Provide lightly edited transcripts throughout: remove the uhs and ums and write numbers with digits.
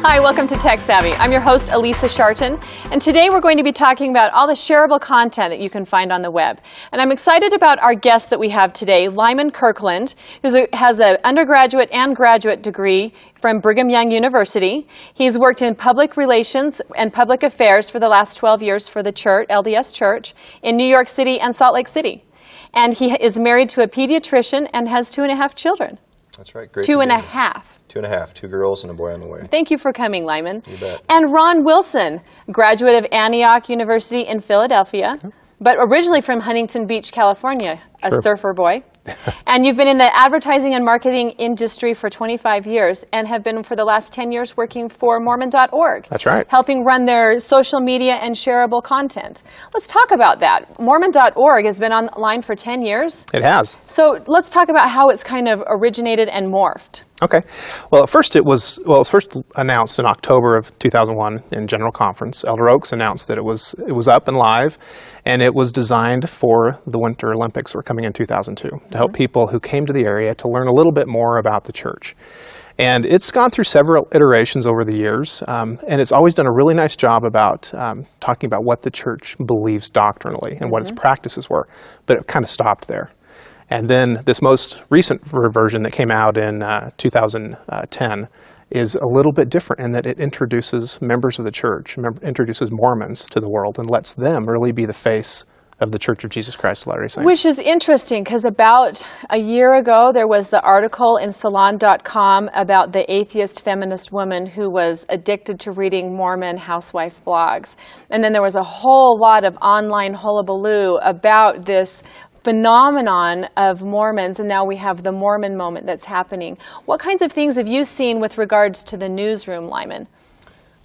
Hi, welcome to Tech Savvy. I'm your host, Elisa Scharton, and today we're going to be talking about all the shareable content that you can find on the web. And I'm excited about our guest that we have today, Lyman Kirkland, who has an undergraduate and graduate degree from Brigham Young University. He's worked in public relations and public affairs for the last 12 years for the church, LDS Church, in New York City and Salt Lake City. And he is married to a pediatrician and has 2.5 children. That's right. Great. 2.5. 2.5. 2 girls and a boy on the way. Thank you for coming, Lyman. You bet. And Ron Wilson, graduate of Antioch University in Philadelphia, but originally from Huntington Beach, California, a surfer boy. And you've been in the advertising and marketing industry for 25 years and have been for the last 10 years working for Mormon.org. That's right. Helping run their social media and shareable content. Let's talk about that. Mormon.org has been online for 10 years. It has. So let's talk about how it's kind of originated and morphed. Okay. Well, at first it was first announced in October of 2001 in General Conference. Elder Oaks announced that it was up and live, and it was designed for the Winter Olympics that were coming in 2002 to help people who came to the area to learn a little bit more about the church. And it's gone through several iterations over the years, and it's always done a really nice job about talking about what the church believes doctrinally and what its practices were, but it kind of stopped there. And then this most recent version that came out in 2010 is a little bit different in that it introduces members of the church, introduces Mormons to the world, and lets them really be the face of the Church of Jesus Christ of Latter-day Saints. Which is interesting, because about a year ago there was the article in Salon.com about the atheist feminist woman who was addicted to reading Mormon housewife blogs. And then there was a whole lot of online hullabaloo about this phenomenon of Mormons, and now we have the Mormon moment that's happening. What kinds of things have you seen with regards to the newsroom, Lyman?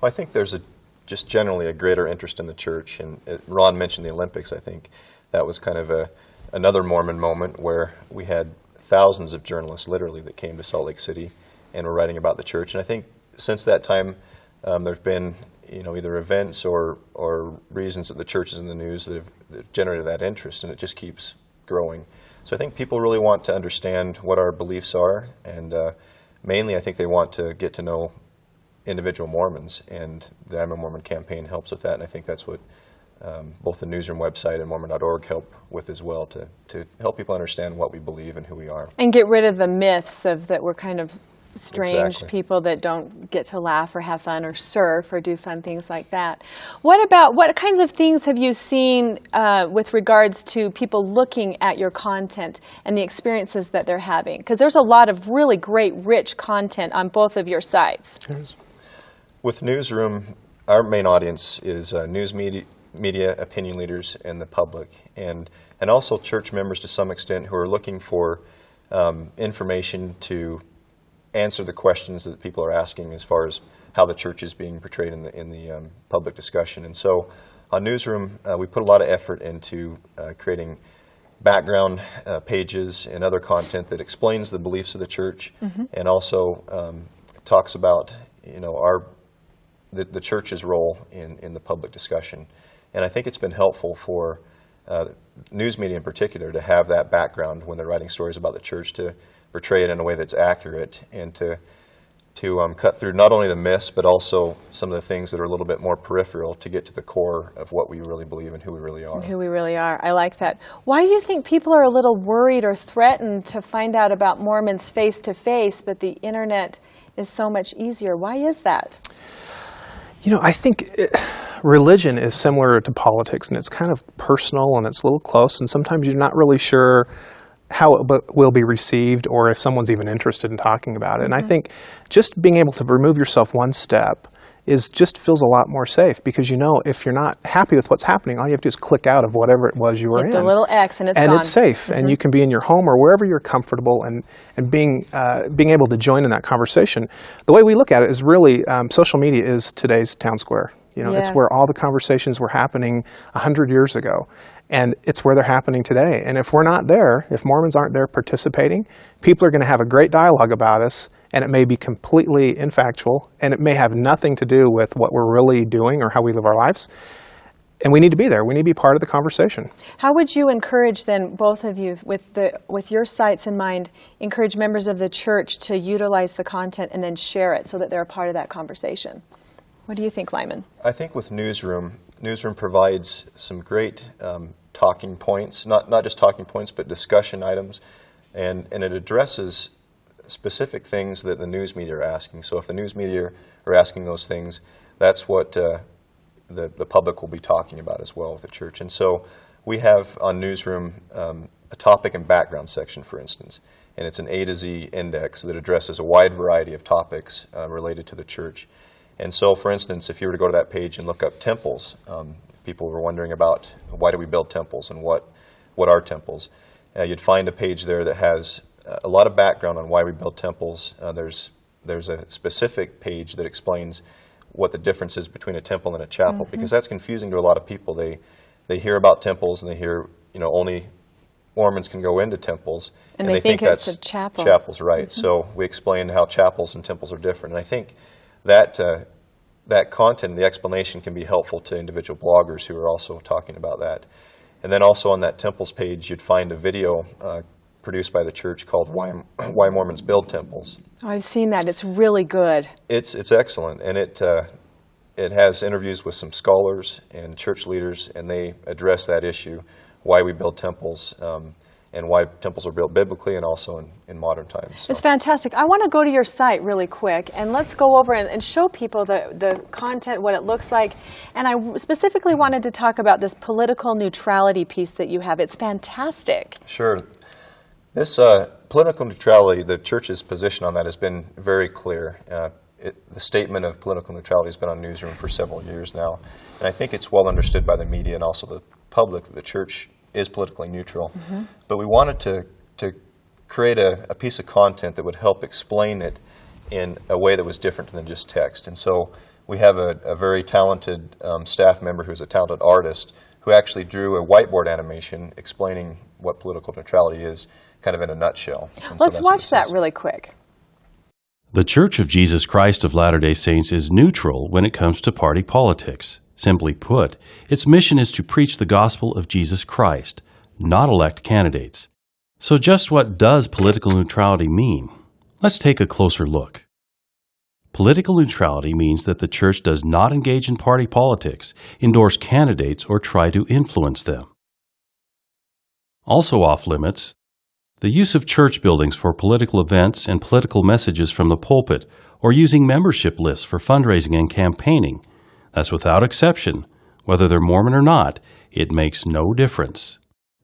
Well, I think there's just generally a greater interest in the church, and Ron mentioned the Olympics. I think that was kind of another Mormon moment where we had thousands of journalists, literally, that came to Salt Lake City and were writing about the church. And I think since that time, there's been either events or reasons that the church is in the news that have generated that interest, and it just keeps growing. So I think people really want to understand what our beliefs are, and mainly I think they want to get to know individual Mormons, and the I'm a Mormon campaign helps with that, and I think that's what both the newsroom website and Mormon.org help with as well, to help people understand what we believe and who we are. And get rid of the myths of that we're kind of strange people that don't get to laugh or have fun or surf or do fun things like that. What kinds of things have you seen with regards to people looking at your content and the experiences that they're having? Because there's a lot of really great, rich content on both of your sites. Yes. With Newsroom, our main audience is news media, opinion leaders, and the public, and also church members to some extent who are looking for information to answer the questions that people are asking as far as how the church is being portrayed in the public discussion. And so on Newsroom, we put a lot of effort into creating background pages and other content that explains the beliefs of the church, and also talks about the church's role in the public discussion. And I think it's been helpful for news media in particular to have that background when they're writing stories about the church, to portray it in a way that's accurate, and to cut through not only the myths but also some of the things that are a little bit more peripheral to get to the core of what we really believe and who we really are. And who we really are. I like that. Why do you think people are a little worried or threatened to find out about Mormons face to face, but the internet is so much easier? Why is that? I think religion is similar to politics, and it's kind of personal and it's a little close, and sometimes you're not really sure how it will be received or if someone's even interested in talking about it. And I think just being able to remove yourself one step just feels a lot more safe, because if you're not happy with what's happening, all you have to do is click out of whatever it was you were in. The little X and it's gone. And it's safe, and you can be in your home or wherever you're comfortable, and being able to join in that conversation. The way we look at it is really social media is today's town square. It's where all the conversations were happening 100 years ago. And it's where they're happening today. And if we're not there, if Mormons aren't there participating, people are going to have a great dialogue about us, and it may be completely infactual, and it may have nothing to do with what we're really doing or how we live our lives. And we need to be there. We need to be part of the conversation. How would you encourage then, both of you, with your sights in mind, encourage members of the church to utilize the content and then share it so that they're a part of that conversation? What do you think, Lyman? I think with Newsroom provides some great talking points, not just talking points, but discussion items, and it addresses specific things that the news media are asking. So if the news media are asking those things, that's what the public will be talking about as well with the church. And so we have on Newsroom a topic and background section, for instance, and it's an A to Z index that addresses a wide variety of topics related to the church. And so, for instance, if you were to go to that page and look up temples, people were wondering about why do we build temples and what are temples. You'd find a page there that has a lot of background on why we build temples. There's a specific page that explains what the difference is between a temple and a chapel, because that's confusing to a lot of people. They hear about temples and they hear, only Mormons can go into temples, and they think that's it's a chapel. Chapels, right? So we explain how chapels and temples are different, and I think that content, the explanation, can be helpful to individual bloggers who are also talking about that. And then also on that temples page, you'd find a video produced by the church called "Why Mormons Build Temples." Oh, I've seen that. It's really good. It's excellent, and it has interviews with some scholars and church leaders, and they address that issue, why we build temples, and why temples are built biblically and also in modern times. So. It's fantastic. I want to go to your site really quick, and let's go over and show people the content, what it looks like. And I specifically wanted to talk about this political neutrality piece that you have. It's fantastic. Sure. This political neutrality, the church's position on that has been very clear. The statement of political neutrality has been on Newsroom for several years now, and I think it's well understood by the media and also the public that the church is politically neutral. But we wanted to create a piece of content that would help explain it in a way that was different than just text. And so we have a very talented staff member who's a talented artist who actually drew a whiteboard animation explaining what political neutrality is, kind of in a nutshell. And Let's watch that really quick. The Church of Jesus Christ of Latter-day Saints is neutral when it comes to party politics. Simply put, its mission is to preach the gospel of Jesus Christ, not elect candidates. So just what does political neutrality mean? Let's take a closer look. Political neutrality means that the church does not engage in party politics, endorse candidates, or try to influence them. Also off limits, the use of church buildings for political events and political messages from the pulpit, or using membership lists for fundraising and campaigning. That's without exception. Whether they're Mormon or not, it makes no difference.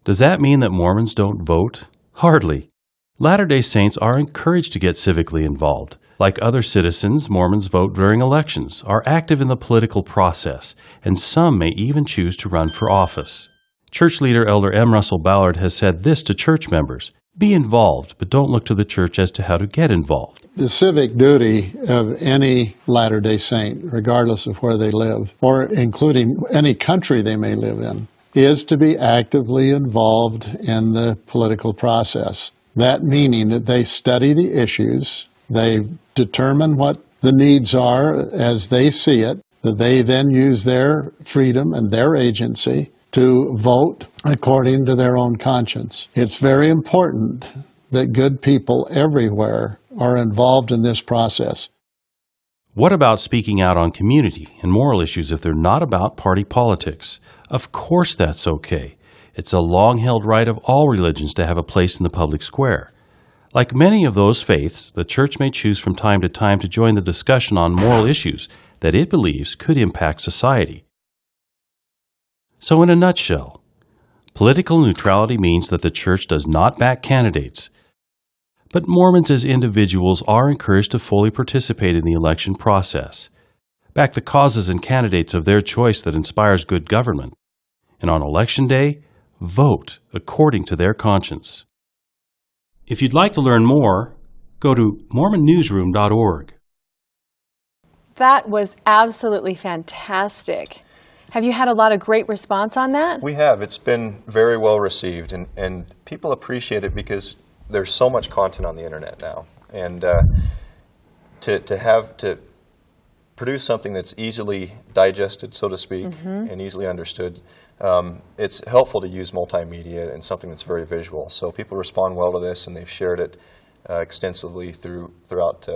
Does that mean that Mormons don't vote? Hardly. Latter-day Saints are encouraged to get civically involved. Like other citizens, Mormons vote during elections, are active in the political process, and some may even choose to run for office. Church leader Elder M. Russell Ballard has said this to church members: be involved, but don't look to the church as to how to get involved. The civic duty of any Latter-day Saint, regardless of where they live, or including any country they may live in, is to be actively involved in the political process. That meaning that they study the issues, they determine what the needs are as they see it, that they then use their freedom and their agency to vote according to their own conscience. It's very important that good people everywhere are involved in this process. What about speaking out on community and moral issues if they're not about party politics? Of course that's okay. It's a long-held right of all religions to have a place in the public square. Like many of those faiths, the church may choose from time to join the discussion on moral issues that it believes could impact society. So in a nutshell, political neutrality means that the church does not back candidates, but Mormons as individuals are encouraged to fully participate in the election process, back the causes and candidates of their choice that inspires good government, and on Election Day, vote according to their conscience. If you'd like to learn more, go to mormonnewsroom.org. That was absolutely fantastic. Have you had a lot of great response on that? We have. It's been very well received, and people appreciate it because there's so much content on the internet now. And to produce something that's easily digested, so to speak, and easily understood, it's helpful to use multimedia and something that's very visual. So people respond well to this, and they've shared it extensively throughout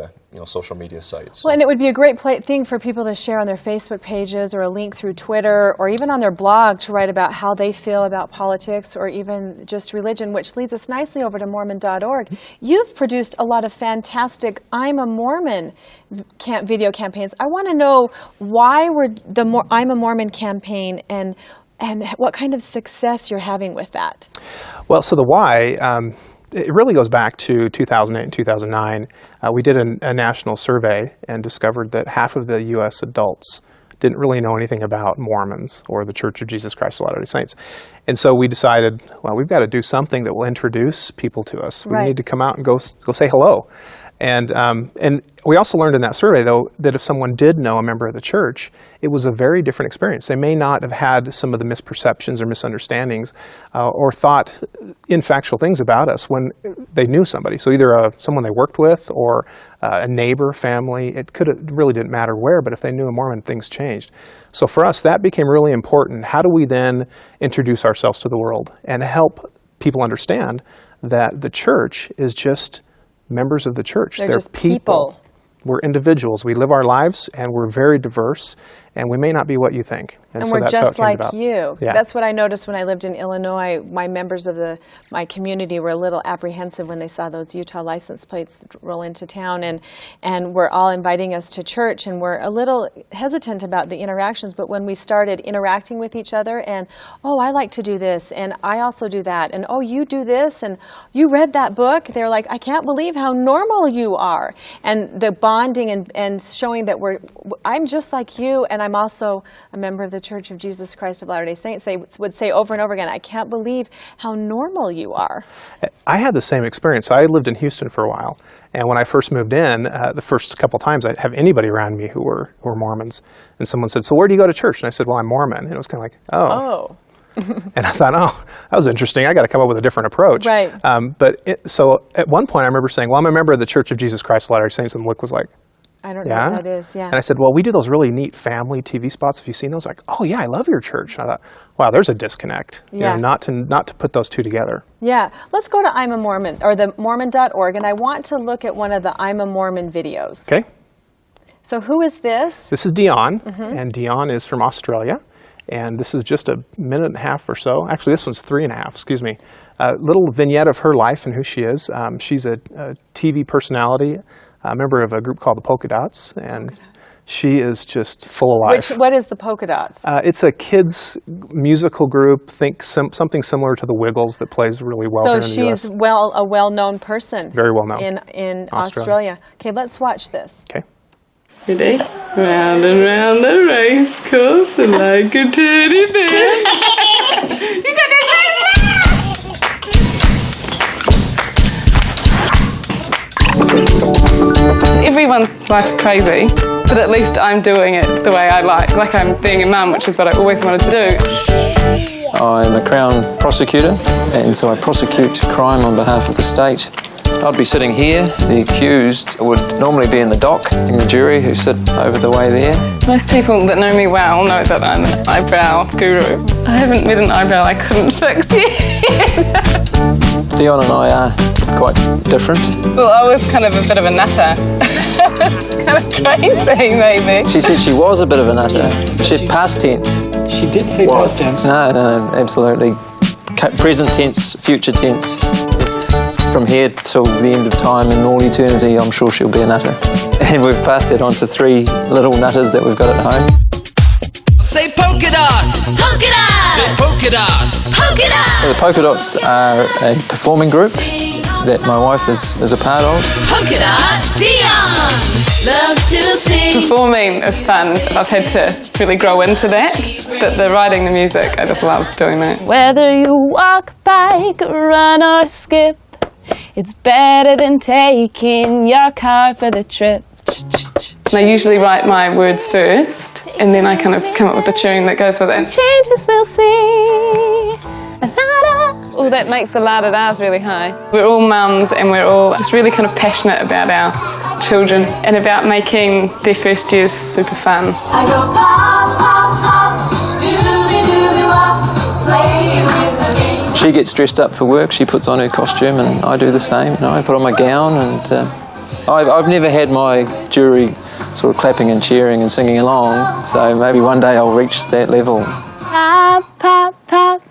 social media sites. Well, and it would be a great thing for people to share on their Facebook pages, or a link through Twitter, or even on their blog to write about how they feel about politics or even just religion, which leads us nicely over to Mormon.org. You've produced a lot of fantastic I'm a Mormon video campaigns. I want to know why were the I'm a Mormon campaign and what kind of success you're having with that. Well, so the why, it really goes back to 2008 and 2009. We did a national survey and discovered that half of the U.S. adults didn't really know anything about Mormons or the Church of Jesus Christ of Latter-day Saints. And so we decided, well, we've got to do something that will introduce people to us. We need to come out and go say hello. And we also learned in that survey, though, that if someone did know a member of the church, it was a very different experience. They may not have had some of the misperceptions or misunderstandings or thought infactual things about us when they knew somebody. So either someone they worked with or a neighbor, family, it really didn't matter where, but if they knew a Mormon, things changed. So for us, that became really important. How do we then introduce ourselves to the world and help people understand that the church is just members of the church? They're just people. We're individuals. We live our lives, and we're very diverse, and we may not be what you think. And so we're that's how just it came like about. you. Yeah. That's what I noticed when I lived in Illinois. My members of my community were a little apprehensive when they saw those Utah license plates roll into town, and were all inviting us to church, and we're a little hesitant about the interactions. But when we started interacting with each other, and oh, I like to do this, and I also do that, and oh, you do this, and you read that book, they're like, I can't believe how normal you are. And the bonding and showing that I'm just like you, and I'm also a member of the Church of Jesus Christ of Latter-day Saints. They would say over and over again, I can't believe how normal you are. I had the same experience. I lived in Houston for a while, and when I first moved in, the first couple times I didn't have anybody around me who were Mormons. And someone said, so where do you go to church? And I said, well, I'm Mormon. And it was kind of like, oh. And I thought, oh, that was interesting. I got to come up with a different approach. Right. So at one point I remember saying, well, I'm a member of the Church of Jesus Christ of Latter-day Saints, and the look was like, I don't know what that is, yeah. And I said, well, we do those really neat family TV spots. Have you seen those? Like, oh, yeah, I love your church. And I thought, wow, there's a disconnect. Yeah. Not to put those two together. Yeah. Let's go to I'm a Mormon, or the Mormon.org, and I want to look at one of the I'm a Mormon videos. Okay. So who is this? This is Dion, and Dion is from Australia. And this is just a minute and a half or so. Actually, this one's 3.5, excuse me. A little vignette of her life and who she is. She's a TV personality, a member of a group called the Polka Dots, and she is just full of life. What is the Polka Dots? It's a kids' musical group. Think something similar to the Wiggles that plays really well here in the U.S. So she's a well-known person. Very well known. In Australia. Okay, let's watch this. Okay. Ready? Round and round the race course like a teddy bear. You got it right. Everyone's life's crazy, but at least I'm doing it the way I like. Like I'm being a mum, which is what I always wanted to do. I'm a Crown prosecutor, and so I prosecute crime on behalf of the state. I'd be sitting here. The accused would normally be in the dock, in the jury who sit over the way there. Most people that know me well know that I'm an eyebrow guru. I haven't met an eyebrow I couldn't fix yet. Dion and I are quite different. Well, I was kind of a bit of a nutter. Kind of crazy, maybe. She said she was a bit of a nutter. She said past tense. She did say past tense. No, absolutely. Present tense, future tense. From here till the end of time and all eternity, I'm sure she'll be a nutter. And we've passed that on to 3 little nutters that we've got at home. Say polka dots! Polka dots! Say polka dots! Polka dots! The Polka Dots are a performing group that my wife is a part of. Polka dot Dion loves to sing. Performing is fun. I've had to really grow into that. But the writing the music, I just love doing that. Whether you walk, bike, run or skip, it's better than taking your car for the trip. And I usually write my words first, and then I kind of come up with a tune that goes with it. Changes we'll see. Well, that makes the la-da-das really high. We're all mums and we're all just really kind of passionate about our children and about making their first years super fun. I go pop, pop, pop, doobie-doobie-wop, play with the beat. She gets dressed up for work, she puts on her costume, and I do the same. You know, I put on my gown, and I've never had my jury sort of clapping and cheering and singing along, so maybe one day I'll reach that level. Pop, pop, pop,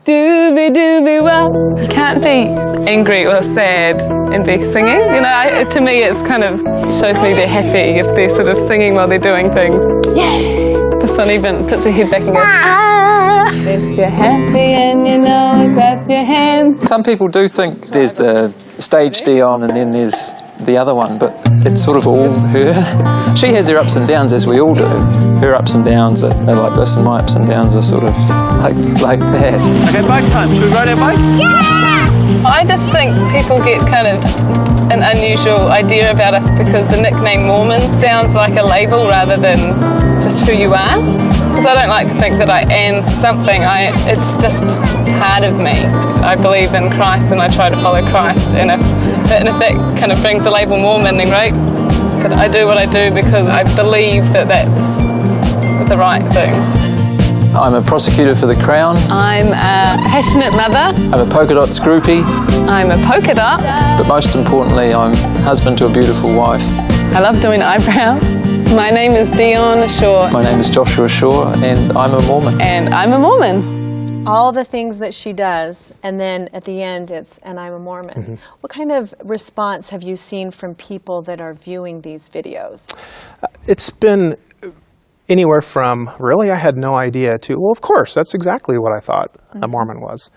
doobie-doobie-wop. You can't be angry or sad and be singing. You know, to me it's kind of shows me they're happy if they're sort of singing while they're doing things. Yeah! This one even puts her head back and goes, ah! If you're happy and you know it, clap your hands. Some people do think there's the stage Dion and then there's the other one, but it's sort of all her. She has her ups and downs, as we all do. Her ups and downs are like this, and my ups and downs are sort of like that. Okay, bike time. Should we ride our bike? Yeah! I just think people get kind of an unusual idea about us because the nickname Mormon sounds like a label rather than just who you are. Because I don't like to think that I am something. It's just part of me. I believe in Christ and I try to follow Christ. And if that kind of brings the label Mormon, then great. But I do what I do because I believe that that's the right thing. I'm a prosecutor for the Crown. I'm a passionate mother. I'm a polka dot groupie. I'm a polka dot. But most importantly, I'm husband to a beautiful wife. I love doing eyebrows. My name is Dion Shaw. My name is Joshua Shaw, and I'm a Mormon. And I'm a Mormon. All the things that she does, and then at the end it's, and I'm a Mormon. Mm-hmm. What kind of response have you seen from people that are viewing these videos? It's been anywhere from, really, I had no idea, to, well, of course, that's exactly what I thought a Mormon was.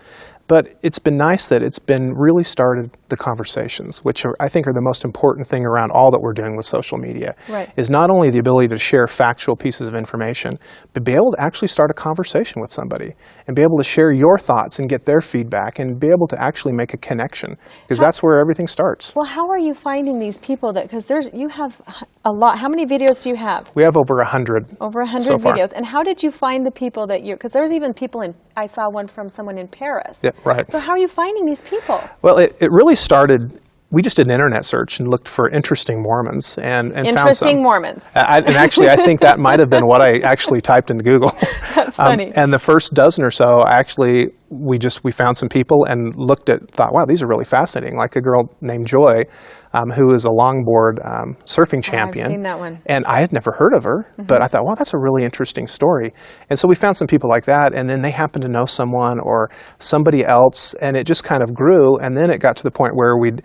But it's been nice that it's been really started the conversations, which I think are the most important thing around all that we're doing with social media. Right. Is not only the ability to share factual pieces of information, but be able to actually start a conversation with somebody and be able to share your thoughts and get their feedback and be able to actually make a connection, because that's where everything starts. Well, how are you finding these people that, because you have a lot, how many videos do you have? We have over 100. Over 100 so far. videos. And how did you find the people that because there's even people I saw one from someone in Paris. Yeah, right. So how are you finding these people? Well, it really started, we just did an internet search and looked for interesting Mormons and found some. Interesting Mormons. And actually, I think that might have been what I actually typed into Google. That's funny. And the first dozen or so, actually, we found some people and thought, wow, these are really fascinating. Like a girl named Joy, who is a longboard surfing champion. I've seen that one. And I had never heard of her, but I thought, wow, that's a really interesting story. And so we found some people like that, and then they happened to know someone or somebody else, and it just kind of grew. And then it got to the point where we'd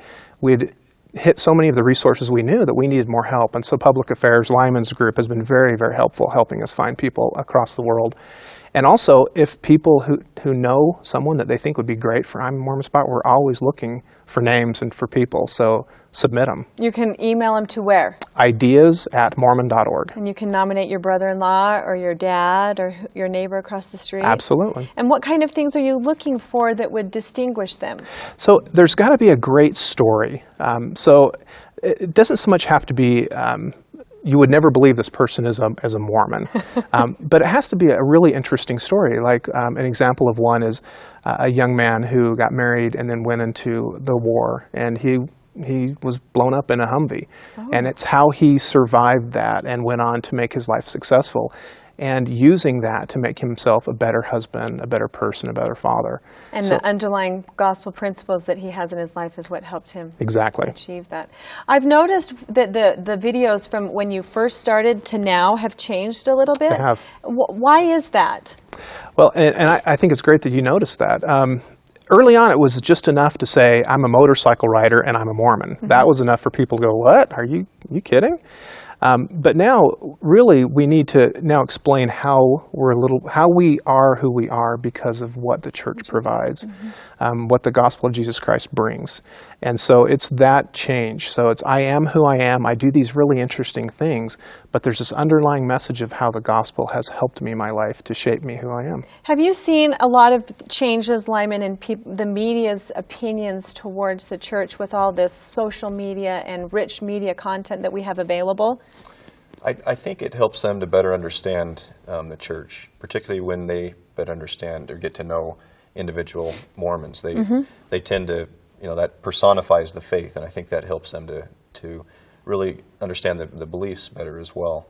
hit so many of the resources we knew that we needed more help. And so Public Affairs, Lyman's group, has been very, very helpful helping us find people across the world. And also, if people who know someone that they think would be great for I'm a Mormon Spot, we're always looking for names and for people, so submit them. You can email them to where? ideas@mormon.org. And you can nominate your brother-in-law or your dad or your neighbor across the street? Absolutely. And what kind of things are you looking for that would distinguish them? So there's got to be a great story. So it doesn't so much have to be you would never believe this person is a Mormon. But it has to be a really interesting story. Like an example of one is a young man who got married and then went into the war, and he was blown up in a Humvee. Oh. And it's how he survived that and went on to make his life successful, and using that to make himself a better husband, a better person, a better father. And the underlying gospel principles that he has in his life is what helped him achieve that. I've noticed that the videos from when you first started to now have changed a little bit. They have. Why is that? Well, and I think it's great that you noticed that. Early on, it was just enough to say, I'm a motorcycle rider and I'm a Mormon. Mm-hmm. That was enough for people to go, what? Are you kidding? But now, really, we need to now explain how we are who we are because of what the church provides, what the gospel of Jesus Christ brings. And so it's that change. So it's, I am who I am, I do these really interesting things, but there's this underlying message of how the gospel has helped me in my life to shape me who I am. Have you seen a lot of changes, Lyman, in the media's opinions towards the church with all this social media and rich media content that we have available? I think it helps them to better understand the church, particularly when they better understand or get to know individual Mormons. They tend to, that personifies the faith, and I think that helps them to really understand the beliefs better as well.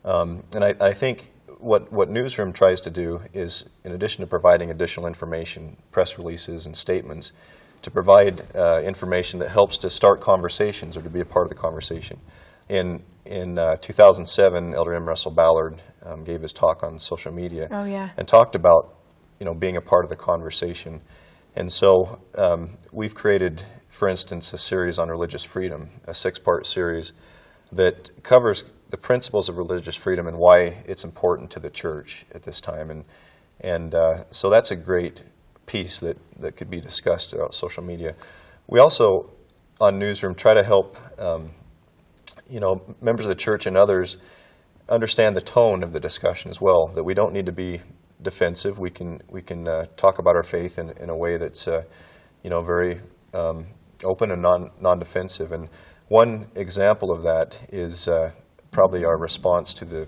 And I think what Newsroom tries to do is, in addition to providing additional information, press releases and statements, to provide information that helps to start conversations or to be a part of the conversation. In 2007, Elder M. Russell Ballard gave his talk on social media and talked about being a part of the conversation. And so we've created, for instance, a series on religious freedom, a 6-part series that covers the principles of religious freedom and why it's important to the church at this time. And so that's a great piece that could be discussed about social media. We also, on Newsroom, try to help members of the church and others understand the tone of the discussion as well, that we don't need to be defensive. We can talk about our faith in a way that's very open and non-defensive. And one example of that is probably our response to the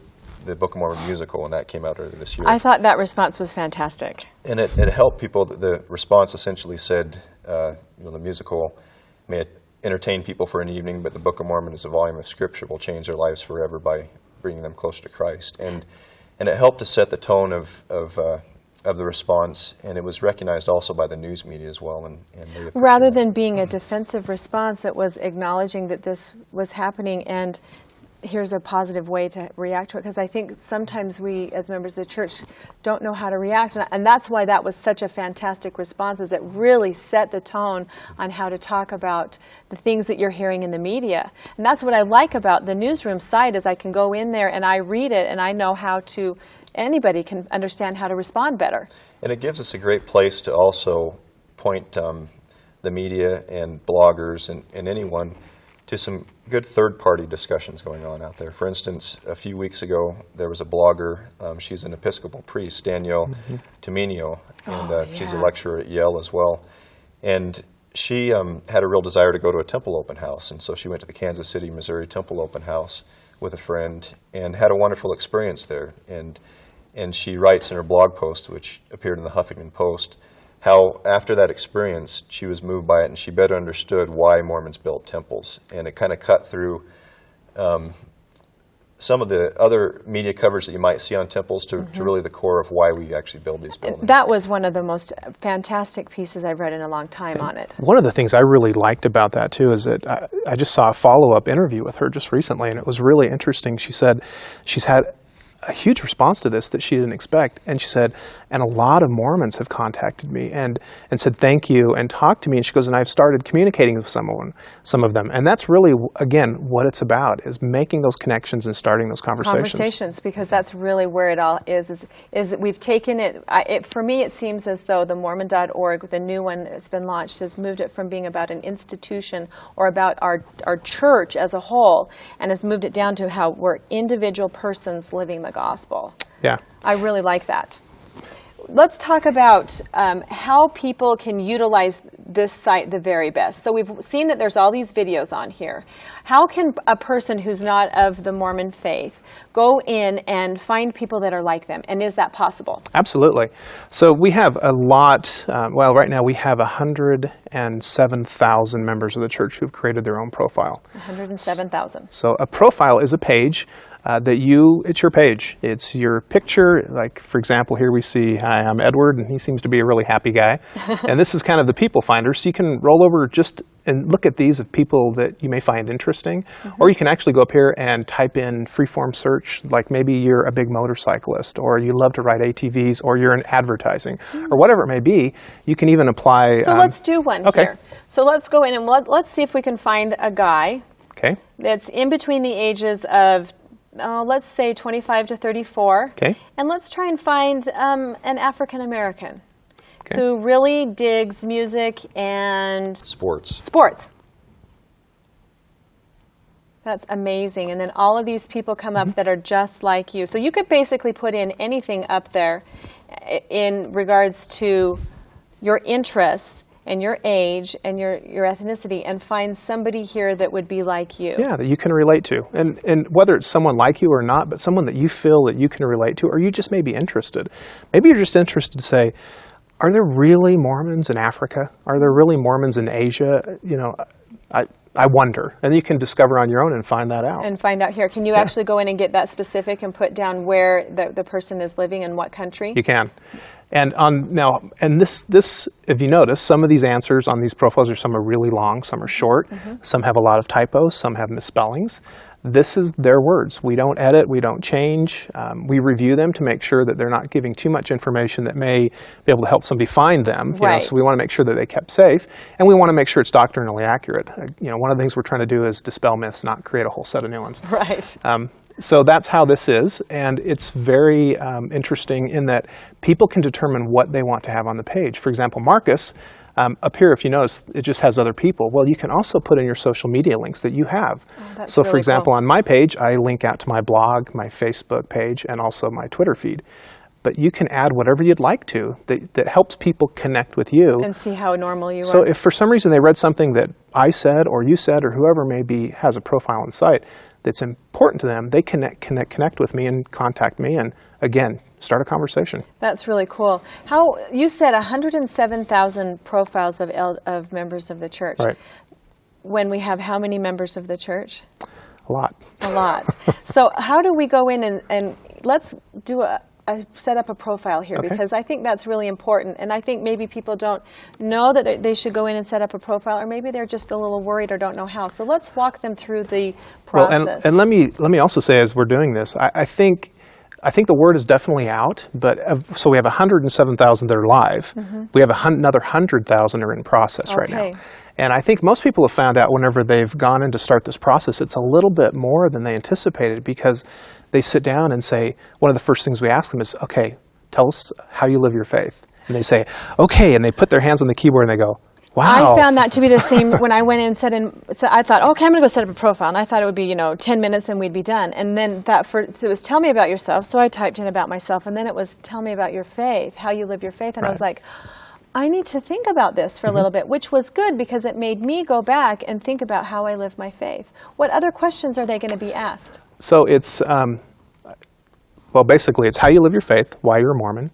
Book of Mormon musical, and that came out earlier this year. I thought that response was fantastic. And it helped people. The response essentially said, the musical may entertain people for an evening, but the Book of Mormon is a volume of Scripture, will change their lives forever by bringing them closer to Christ. And it helped to set the tone of the response, and it was recognized also by the news media as well. And rather than being a defensive response, it was acknowledging that this was happening and here's a positive way to react to it, because I think sometimes we, as members of the church, don't know how to react, and that's why that was such a fantastic response, is it really set the tone on how to talk about the things that you're hearing in the media. And that's what I like about the Newsroom site, is I can go in there and I read it and I know how to, anybody can understand how to respond better. And it gives us a great place to also point the media and bloggers and anyone to some good third-party discussions going on out there. For instance, a few weeks ago, there was a blogger, she's an Episcopal priest, Danielle Tominio, and she's a lecturer at Yale as well. And she had a real desire to go to a temple open house, and so she went to the Kansas City, Missouri temple open house with a friend and had a wonderful experience there. And she writes in her blog post, which appeared in the Huffington Post, how after that experience she was moved by it and she better understood why Mormons built temples. And it kind of cut through some of the other media coverage that you might see on temples to really the core of why we actually build these buildings. That was one of the most fantastic pieces I've read in a long time on it. One of the things I really liked about that too is that I just saw a follow-up interview with her just recently, and it was really interesting. She said she's had a huge response to this that she didn't expect, and she said, and a lot of Mormons have contacted me and said thank you and talked to me, and she goes, and I've started communicating with some of them, and that's really, again, what it's about, is making those connections and starting those conversations. Because that's really where it all is that we've taken it, for me it seems as though the Mormon.org, the new one that's been launched, has moved it from being about an institution or about our church as a whole, and has moved it down to how we're individual persons living the gospel. Yeah. I really like that. Let's talk about how people can utilize this site the very best. So we've seen that there's all these videos on here. How can a person who's not of the Mormon faith go in and find people that are like them? And is that possible? Absolutely. So we have a lot, well, right now we have 107,000 members of the church who've created their own profile. 107,000. So a profile is a page it's your page. It's your picture. Like, for example, here we see, hi, I'm Edward, and he seems to be a really happy guy. And this is kind of the people finder. So you can roll over just and look at these of people that you may find interesting. Or you can actually go up here and type in freeform search, like maybe you're a big motorcyclist, or you love to ride ATVs, or you're in advertising, or whatever it may be. You can even apply. So let's do one here. So let's go in and let's see if we can find a guy that's in between the ages of let's say 25 to 34. And let's try and find an African American who really digs music and sports. That's amazing. And then all of these people come up that are just like you. So you could basically put in anything up there in regards to your interests and your age and your ethnicity, and find somebody here that would be like you. Yeah, that you can relate to. And whether it's someone like you or not, but someone that you feel that you can relate to, or you just may be interested. Maybe you're just interested to say, are there really Mormons in Africa? Are there really Mormons in Asia? You know, I wonder. And you can discover on your own and find that out. And find out here. Can you actually go in and get that specific and put down where the person is living in what country? You can. And this, if you notice, some of these answers on these profiles some are really long, some are short, some have a lot of typos, some have misspellings. This is their words. We don't edit, we don't change. We review them to make sure that they're not giving too much information that may be able to help somebody find them. You know, so we want to make sure that they kept safe, and we want to make sure it's doctrinally accurate. You know, one of the things we're trying to do is dispel myths, not create a whole set of new ones. Right. So that's how this is, and it's very interesting in that people can determine what they want to have on the page. For example, Marcus, up here, if you notice, it just has other people. Well, you can also put in your social media links that you have. So for example, on my page, I link out to my blog, my Facebook page, and also my Twitter feed. But you can add whatever you'd like to that helps people connect with you. And see how normal you are. So if for some reason they read something that I said or you said or whoever maybe has a profile on site that's important to them, they connect with me and contact me and, again, start a conversation. That's really cool. How you said 107,000 profiles of members of the church. Right. When we have how many members of the church? A lot. A lot. So how do we go in and let's do set up a profile here, because I think that's really important, and I think maybe people don't know that they should go in and set up a profile, or maybe they're just a little worried or don't know how. So let's walk them through the process. Well, and let me also say, as we're doing this, I think the word is definitely out, but so we have 107,000 that are live. We have another 100,000 are in process right now. And I think most people have found out whenever they've gone in to start this process, it's a little bit more than they anticipated, because they sit down and say, one of the first things we ask them is, okay, tell us how you live your faith. And they say, okay, and they put their hands on the keyboard and they go, wow. I found that to be the same when I went in and so I thought, okay, I'm going to go set up a profile. And I thought it would be, 10 minutes and we'd be done. And then it was tell me about yourself. So I typed in about myself. And then it was tell me about your faith, how you live your faith. And I was like, I need to think about this for a little bit, which was good because it made me go back and think about how I live my faith. What other questions are they going to be asked? So it's, well, basically it's how you live your faith, why you're a Mormon,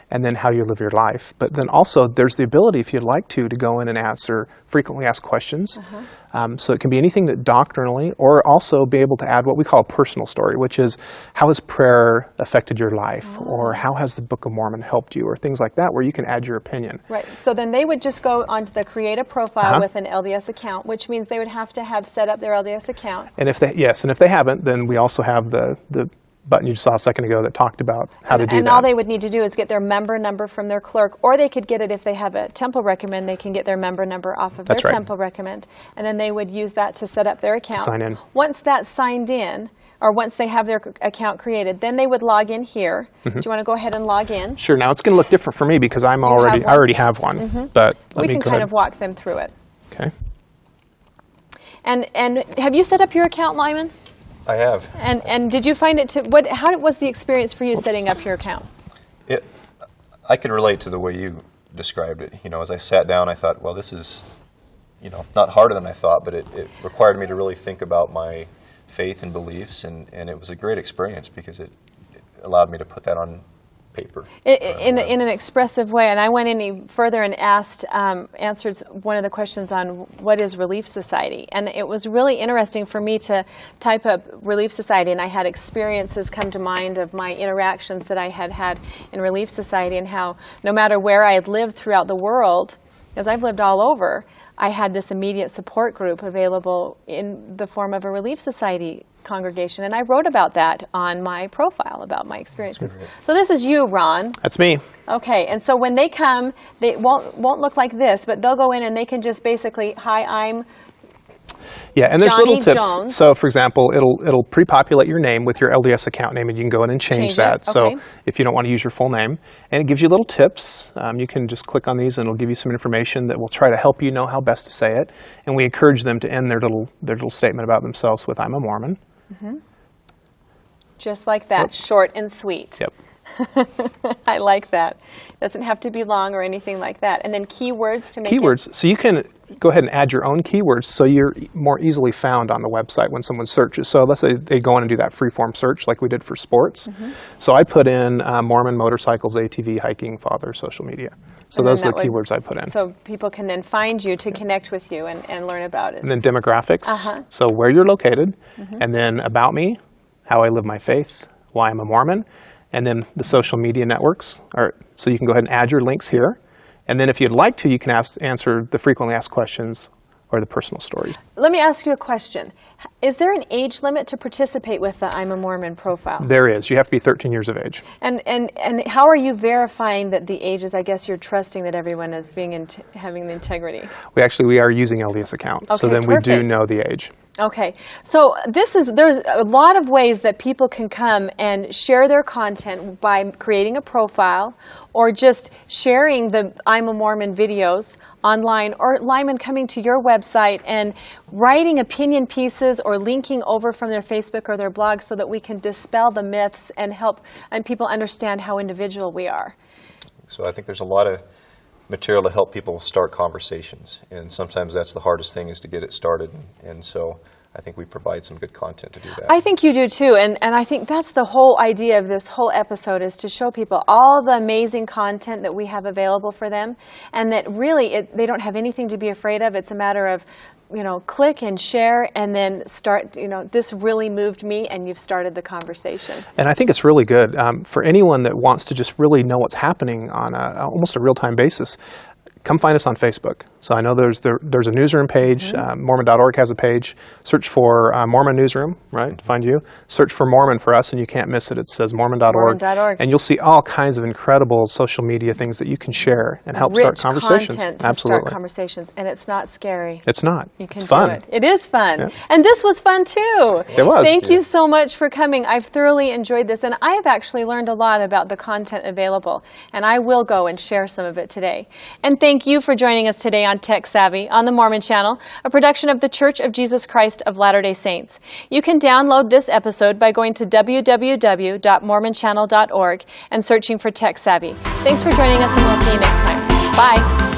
and then how you live your life. But then also there's the ability, if you'd like to go in and answer frequently asked questions. So it can be anything that doctrinally, or also be able to add what we call a personal story, which is how has prayer affected your life, or how has the Book of Mormon helped you, or things like that, where you can add your opinion. Right. So then they would just go onto the create a profile with an LDS account, which means they would have to have set up their LDS account. And if they haven't, then we also have the button you just saw a second ago that talked about how to do that. And all they would need to do is get their member number from their clerk, or they could get it if they have a temple recommend, they can get their member number off of their temple recommend, and then they would use that to set up their account. Sign in. Once that's signed in, or once they have their account created, then they would log in here. Do you want to go ahead and log in? Sure. Now it's going to look different for me because I already have one, but we can kind of walk them through it. Okay. And have you set up your account, Lyman? I have. And did you find it how was the experience for you setting up your account? I could relate to the way you described it. As I sat down, I thought, well, this is, not harder than I thought, but it required me to really think about my faith and beliefs, and it was a great experience because it allowed me to put that on paper. In an expressive way, and I went any further and answered one of the questions on what is Relief Society, and it was really interesting for me to type up Relief Society, and I had experiences come to mind of my interactions that I had had in Relief Society, and how no matter where I had lived throughout the world, because I've lived all over, I had this immediate support group available in the form of a Relief Society congregation, and I wrote about that on my profile about my experiences. So this is you, Ron. That's me. Okay, and so when they come, they won't look like this, but they'll go in and they can just basically, hi, I'm and there's Johnny little tips. Jones. So, for example, it'll pre-populate your name with your LDS account name, and you can go in and change that. So, if you don't want to use your full name, and it gives you little tips. You can just click on these, and it'll give you some information that will try to help you know how best to say it. And we encourage them to end their little statement about themselves with "I'm a Mormon." Just like that, short and sweet. Yep. I like that. Doesn't have to be long or anything like that. And then keywords to make keywords. So you can go ahead and add your own keywords so you're more easily found on the website when someone searches. So let's say they go in and do that free-form search like we did for sports. So I put in Mormon, motorcycles, ATV, hiking, father, social media. So those are the keywords I put in. So people can then find you to connect with you and learn about it. And then demographics, so where you're located, and then about me, how I live my faith, why I'm a Mormon, and then the social media networks. So you can go ahead and add your links here. And then if you'd like to, you can answer the frequently asked questions or the personal stories. Let me ask you a question. Is there an age limit to participate with the I'm a Mormon profile? There is. You have to be 13 years of age. And how are you verifying that the ages? I guess you're trusting that everyone is having the integrity. We are using LDS account, so then we do know the age. Okay, so there's a lot of ways that people can come and share their content by creating a profile or just sharing the I'm a Mormon videos online, or Lyman coming to your website and writing opinion pieces or linking over from their Facebook or their blog so that we can dispel the myths and help people understand how individual we are. So I think there's a lot of material to help people start conversations, and sometimes that's the hardest thing, is to get it started, and so I think we provide some good content to do that. I think you do too, and I think that's the whole idea of this whole episode, is to show people all the amazing content that we have available for them, and that really they don't have anything to be afraid of. It's a matter of, click and share and then start, this really moved me, and you've started the conversation. And I think it's really good for anyone that wants to just really know what's happening on almost a real-time basis. Come find us on Facebook. So I know there's a newsroom page. Mormon.org has a page. Search for Mormon Newsroom, right, to find you. Search for Mormon for us, and you can't miss it. It says Mormon.org. And you'll see all kinds of incredible social media things that you can share and help start conversations. Content to start conversations, and it's not scary. It's not. It's fun. It is fun. Yeah. And this was fun, too. It was. Thank you so much for coming. I've thoroughly enjoyed this, and I have actually learned a lot about the content available, and I will go and share some of it today. And thank you for joining us today on Tech Savvy on the Mormon Channel, a production of the Church of Jesus Christ of Latter-day Saints. You can download this episode by going to www.mormonchannel.org and searching for Tech Savvy. Thanks for joining us, and we'll see you next time. Bye.